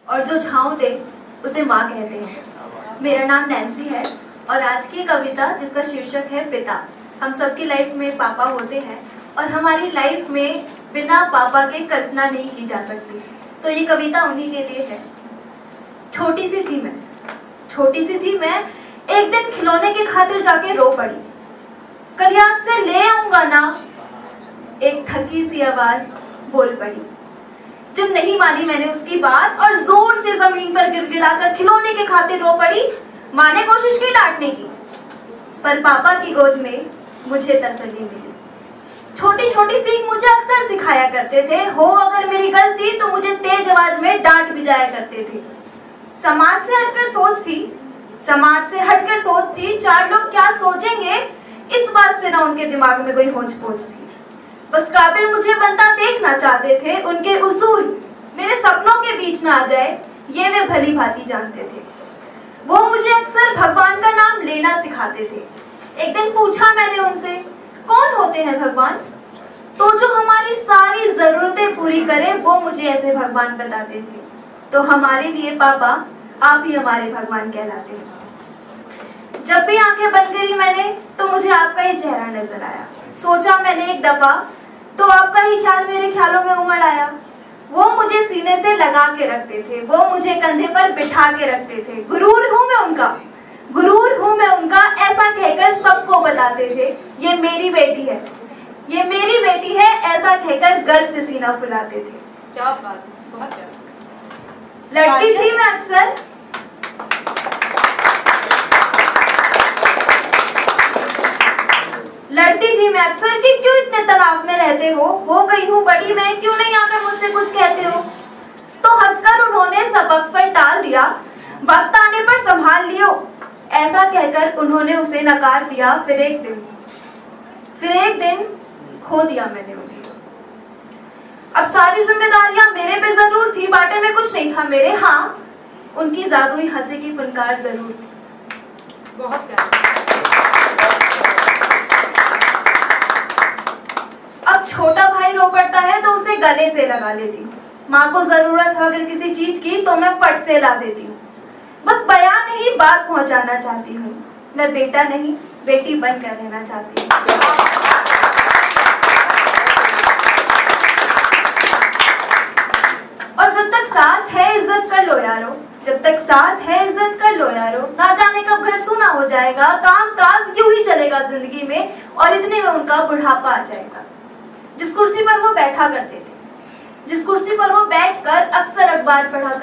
और जो छाँव दे उसे माँ कहते हैं। मेरा नाम नैन्सी है और आज की कविता जिसका शीर्षक है पिता। हम सबकी लाइफ में पापा होते हैं और हमारी लाइफ में बिना पापा के कल्पना नहीं की जा सकती। तो ये कविता उन्हीं के लिए है। छोटी सी थी मैं एक दिन खिलौने की खातिर जाके रो पड़ी। कल याद से ले आऊंगा ना, एक थकी सी आवाज बोल पड़ी। जब नहीं मानी मैंने उसकी बात और जोर से जमीन पर गिड़गिड़ाकर खिलौने के खातिर रो पड़ी। माँ ने कोशिश की डांटने की, पर पापा की गोद में मुझे तसल्ली मिली। छोटी छोटी सीख मुझे अक्सर सिखाया करते थे, हो अगर मेरी गलती तो मुझे तेज आवाज में डांट भी जाया करते थे। समाज से हटकर सोच थी, चार लोग क्या सोचेंगे इस बात से ना उनके दिमाग में कोई होच पोच थी। बस काबिल मुझे बनता देखना चाहते थे, उनके उसूल मेरे सपनों के बीच ना आ जाए ये वे भली भांति जानते थे। वो मुझे अक्सर भगवान का नाम लेना सिखाते थे। एक दिन पूछा मैंने उनसे, कौन होते हैं भगवान? तो जो हमारी सारी जरूरतें पूरी करे वो मुझे ऐसे भगवान बताते थे। तो हमारे लिए पापा आप ही हमारे भगवान कहलाते हैं। जब भी आंखें बंद करी मैंने तो मुझे आपका ही चेहरा नजर आया। सोचा मैंने एक दफा तो आपका ही ख्याल मेरे ख्यालों में उमड़ आया। वो मुझे सीने से लगा के रखते थे, वो मुझे कंधे पर बिठा के रखते थे। गुरूर हूं मैं उनका ऐसा कहकर सबको बताते थे, ये मेरी बेटी है ऐसा कहकर गर्व से सीना फुलाते थे। क्या बात, बहुत प्यारा। लड़ती थी मैं अक्सर कि क्यों इतने तनाव में रहते हो गई हूँ बड़ी मैं, क्यों नहीं आकर मुझसे कुछ कहते हो। तो हंसकर उन्होंने सबक पर टाल दिया, वक्त आने पर संभाल लियो ऐसा कहकर उन्होंने उसे नकार दिया। फिर एक दिन खो दिया मैंने उन्हें। अब सारी जिम्मेदारियां मेरे पे जरूर थी, बाटे में कुछ नहीं था मेरे। हाँ, उनकी जादुई हंसी की फनकार जरूर थी। बहुत प्यारा। अब छोटा भाई रो पड़ता है तो उसे गले से लगा लेती हूँ। माँ को जरूरत है अगर किसी चीज की तो मैं फट से ला देती हूँ। बस बयान नहीं बात पहुंचाना चाहती हूँ। मैं बेटा नहीं बेटी बनकर रहना चाहती हूँ। और जब तक साथ है इज्जत कर लो यारो, ना जाने कब घर सूना हो जाएगा, काम काज यूं ही चलेगा जिंदगी में और इतने में उनका बुढ़ापा आ जाएगा। जिस कुर्सी पर वो बैठकर अक्सर अखबार पढ़ा